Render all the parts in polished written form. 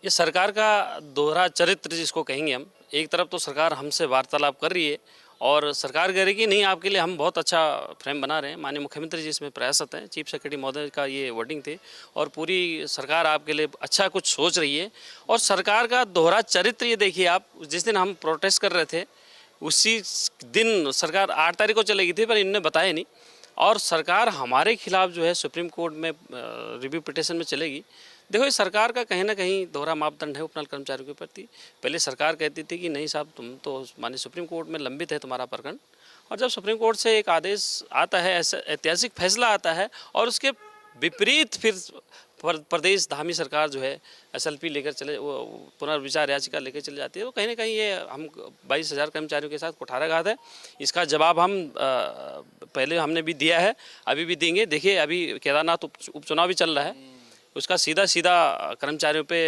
ये सरकार का दोहरा चरित्र जिसको कहेंगे हम। एक तरफ तो सरकार हमसे वार्तालाप कर रही है और सरकार कह रही है कि नहीं, आपके लिए हम बहुत अच्छा फ्रेम बना रहे हैं। माननीय मुख्यमंत्री जी इसमें प्रयासरत हैं, चीफ सेक्रेटरी महोदय का ये वर्डिंग थे और पूरी सरकार आपके लिए अच्छा कुछ सोच रही है। और सरकार का दोहरा चरित्र ये देखिए आप, जिस दिन हम प्रोटेस्ट कर रहे थे उसी दिन सरकार 8 तारीख को चलेगी थी, पर इन्होंने बताया नहीं। और सरकार हमारे खिलाफ जो है सुप्रीम कोर्ट में रिव्यू पिटिशन में चलेगी। देखो, ये सरकार का कहीं ना कहीं दोहरा मापदंड है उपनल कर्मचारियों के प्रति। पहले सरकार कहती थी कि नहीं साहब, तुम तो माननीय सुप्रीम कोर्ट में लंबित है तुम्हारा प्रकरण, और जब सुप्रीम कोर्ट से एक आदेश आता है, ऐसा ऐतिहासिक फैसला आता है और उसके विपरीत फिर प्रदेश धामी सरकार जो है SLP लेकर चले, वो पुनर्विचार याचिका लेकर चले जाती है। तो कहीं ना कहीं ये हम 22,000 कर्मचारियों के साथ कुठाराघात है। इसका जवाब हम पहले हमने भी दिया है, अभी भी देंगे। देखिए, अभी केदारनाथ उपचुनाव भी चल रहा है, उसका सीधा कर्मचारियों पे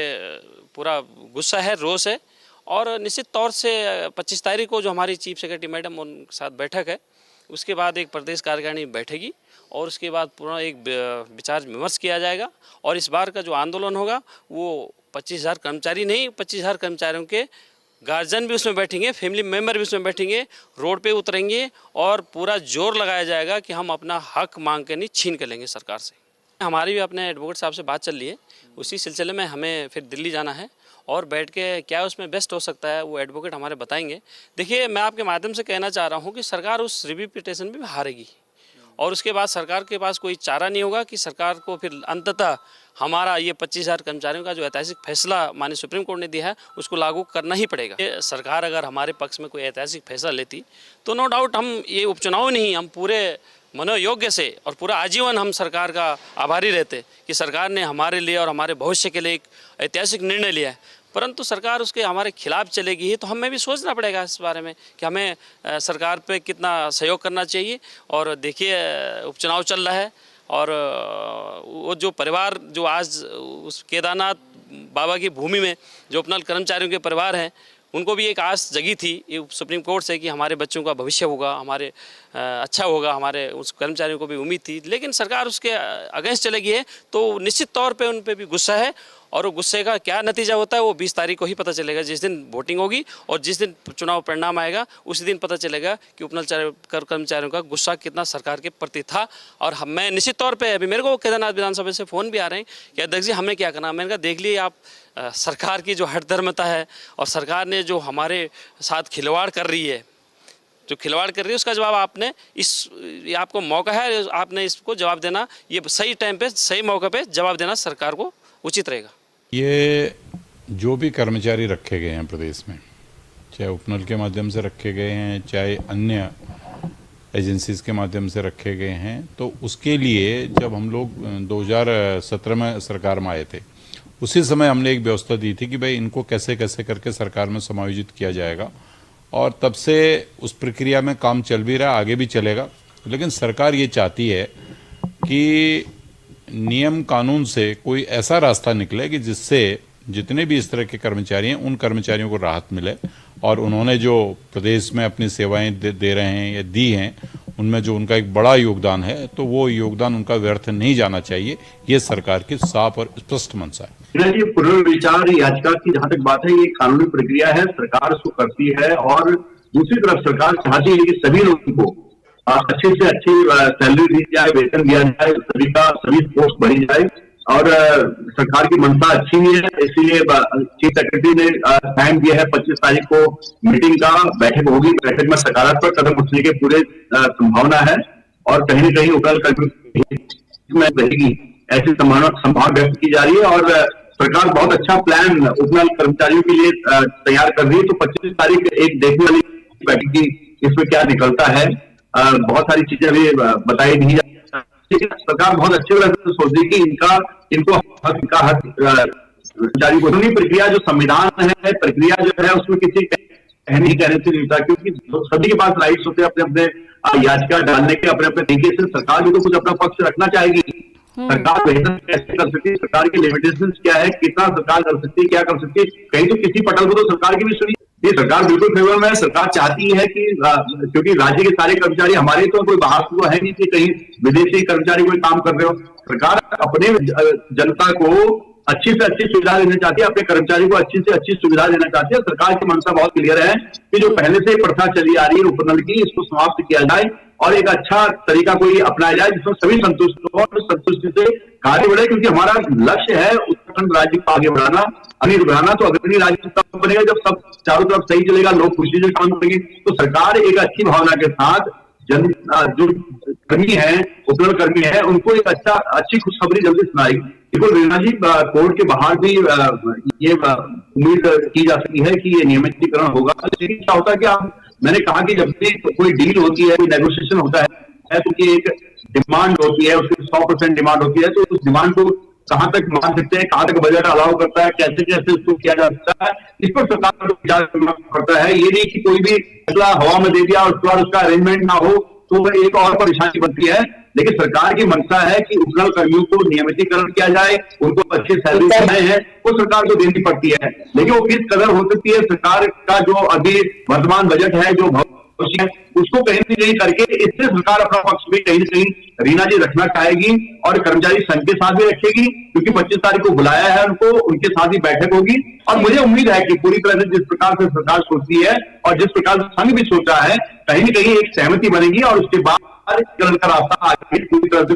पूरा गुस्सा है, रोष है। और निश्चित तौर से 25 तारीख को जो हमारी चीफ सेक्रेटरी मैडम उनके साथ बैठक है, उसके बाद एक प्रदेश कार्यकारिणी बैठेगी और उसके बाद पूरा एक विचार विमर्श किया जाएगा। और इस बार का जो आंदोलन होगा वो 25,000 कर्मचारी नहीं, 25,000 कर्मचारियों के गार्जियन भी उसमें बैठेंगे, फैमिली मेम्बर भी उसमें बैठेंगे, रोड पे उतरेंगे और पूरा जोर लगाया जाएगा कि हम अपना हक मांग के नहीं, छीन के लेंगे सरकार से। हमारी भी अपने एडवोकेट साहब से बात चल रही है, उसी सिलसिले में हमें फिर दिल्ली जाना है और बैठ के क्या उसमें बेस्ट हो सकता है वो एडवोकेट हमारे बताएंगे। देखिए, मैं आपके माध्यम से कहना चाह रहा हूँ कि सरकार उस रिव्यू पिटिशन में भी हारेगी और उसके बाद सरकार के पास कोई चारा नहीं होगा कि सरकार को फिर अंततः हमारा ये 25,000 कर्मचारियों का जो ऐतिहासिक फैसला माननीय सुप्रीम कोर्ट ने दिया है उसको लागू करना ही पड़ेगा। ये सरकार अगर हमारे पक्ष में कोई ऐतिहासिक फैसला लेती तो नो डाउट हम ये उपचुनाव नहीं, हम पूरे मनोयोग्य से और पूरा आजीवन हम सरकार का आभारी रहते कि सरकार ने हमारे लिए और हमारे भविष्य के लिए एक ऐतिहासिक निर्णय लिया है। परंतु सरकार उसके हमारे खिलाफ चलेगी ही तो हमें भी सोचना पड़ेगा इस बारे में कि हमें सरकार पे कितना सहयोग करना चाहिए। और देखिए, उपचुनाव चल रहा है और वो जो परिवार जो आज उस केदारनाथ बाबा की भूमि में जो अपना कर्मचारियों के परिवार हैं, उनको भी एक आस जगी थी ये सुप्रीम कोर्ट से कि हमारे बच्चों का भविष्य होगा, हमारे अच्छा होगा, हमारे उस कर्मचारियों को भी उम्मीद थी। लेकिन सरकार उसके अगेंस्ट चलेगी है तो निश्चित तौर पे उन पे भी गुस्सा है और वो गुस्से का क्या नतीजा होता है वो 20 तारीख को ही पता चलेगा, जिस दिन वोटिंग होगी और जिस दिन चुनाव परिणाम आएगा उसी दिन पता चलेगा कि उपनल कर्मचारियों का गुस्सा कितना सरकार के प्रति था। और मैं निश्चित तौर पे अभी मेरे को केदारनाथ विधानसभा से फ़ोन भी आ रहे हैं कि अध्यक्ष जी हमें क्या करना। मैंने कहा देख लिए आप, सरकार की जो हठधर्मता है और सरकार ने जो हमारे साथ खिलवाड़ कर रही है, उसका जवाब आपने आपको मौका है, आपने इसको जवाब देना, ये सही टाइम पे सही मौके पे जवाब देना सरकार को उचित रहेगा। ये जो भी कर्मचारी रखे गए हैं प्रदेश में, चाहे उपनल के माध्यम से रखे गए हैं, चाहे अन्य एजेंसीज के माध्यम से रखे गए हैं, तो उसके लिए जब हम लोग 2017 में सरकार में आए थे उसी समय हमने एक व्यवस्था दी थी कि भाई इनको कैसे कैसे करके सरकार में समायोजित किया जाएगा। और तब से उस प्रक्रिया में काम चल भी रहा, आगे भी चलेगा। लेकिन सरकार ये चाहती है कि नियम कानून से कोई ऐसा रास्ता निकले कि जिससे जितने भी इस तरह के कर्मचारी हैं उन कर्मचारियों को राहत मिले और उन्होंने जो प्रदेश में अपनी सेवाएं दे रहे हैं या दी हैं उनमें जो उनका एक बड़ा योगदान है तो वो योगदान उनका व्यर्थ नहीं जाना चाहिए। ये सरकार की साफ और स्पष्ट मंशा है। ये पुनर्विचार याचिका की जहां तक बात है, ये कानूनी प्रक्रिया है, सरकार उसको करती है। और दूसरी तरफ सरकार चाहती है कि सभी लोगों को अच्छी से अच्छी सैलरी दी जाए, वेतन दिया जाए, सभी पोस्ट बढ़ी जाए। और सरकार की मंशा अच्छी ही है, इसलिए चीफ सेक्रेटरी ने टाइम दिया है 25 तारीख को मीटिंग का, बैठक होगी। बैठक में सकारात्मक कदम उठने के पूरे संभावना है और कहीं न कहीं उपनल कर्मचारी रहेगी, ऐसी संभावना व्यक्त की जा रही है। और सरकार बहुत अच्छा प्लान उपनल कर्मचारियों के लिए तैयार कर रही है। तो 25 तारीख एक देखने वाली बैठक की, इसमें क्या निकलता है। बहुत सारी चीजें अभी बताई नहीं जा, सरकार बहुत अच्छे तरह से सोच रही कि इनको हक कर्मचारी को प्रक्रिया जो संविधान है, प्रक्रिया जो है उसमें किसी कहने से नहीं होता, क्योंकि सभी के पास राइट्स होते हैं अपने अपने याचिका डालने के, अपने अपने तरीके से। सरकार भी तो कुछ अपना पक्ष रखना चाहेगी। सरकार बेहतर कैसे कर सकती है, सरकार की लिमिटेशन क्या है, कितना सरकार कर सकती है, क्या कर सकती है। कहीं तो किसी पटल को तो सरकार की भी सुनी। ये सरकार बिल्कुल फेवर में है। सरकार चाहती है कि क्योंकि राज्य के सारे कर्मचारी हमारे, तो कोई बाहर तो है नहीं कि कहीं विदेशी कर्मचारी कोई काम कर रहे हो। सरकार अपने जनता को अच्छी से अच्छी सुविधा देना चाहती है, अपने कर्मचारी को अच्छी से अच्छी सुविधा देना चाहती है। सरकार की मंशा बहुत क्लियर है कि जो पहले से प्रथा चली आ रही है उपनल की, इसको समाप्त किया जाए और एक अच्छा तरीका कोई अपनाया जाए जिसमें सभी संतुष्ट हो और संतुष्टि से कार्य बढ़े, क्योंकि हमारा लक्ष्य है उत्तराखंड राज्य को आगे बढ़ाना, अग्रणी बढ़ाना। तो अग्रणी राज्य तब बनेगा जब सब चारों तरफ सही चलेगा, लोग खुशी से काम करेंगे। तो सरकार एक अच्छी भावना के साथ जो कर्मी है, उपनल कर्मी है, उनको एक अच्छी खुशखबरी जल्दी सुनाएगी। देखो रीना जी, कोर्ट के बाहर भी ये उम्मीद की जा सकती है कि ये नियमितीकरण होगा। लेकिन क्या होता है कि मैंने कहा कि जब भी कोई डील होती है, कोई नेगोशिएशन होता है तो कि एक डिमांड होती है, उसकी 100% डिमांड होती है, तो उस डिमांड को कहां तक मान सकते हैं, कहां तक बजट अलाउ करता है, कैसे कैसे उसको किया जा सकता है, इस पर सरकार को विचार करना पड़ता है। ये नहीं कि कोई भी फैसला हवा में दे दिया और उसके बाद उसका अरेंजमेंट ना हो तो वह एक और परेशानी बनती है। लेकिन सरकार की मंशा है कि उपनल कर्मियों को नियमितीकरण किया जाए, उनको अच्छी सैलरी देना है, वो सरकार को देनी पड़ती है। लेकिन वो किस कदर हो सकती है, सरकार का जो अभी वर्तमान बजट है, जो भविष्य है, उसको कहीं न कहीं करके इससे सरकार अपना पक्ष भी कहीं न कहीं रीना जी रखना चाहेगी और कर्मचारी संघ के साथ भी रखेगी, क्योंकि 25 तारीख को बुलाया है उनको, उनके साथ ही बैठक होगी। और मुझे उम्मीद है कि पूरी तरह से जिस प्रकार से सरकार सोचती है और जिस प्रकार से संघ भी सोचा है, कहीं न कहीं एक सहमति बनेगी और उसके बाद का रास्ता आगे पूरी तरह से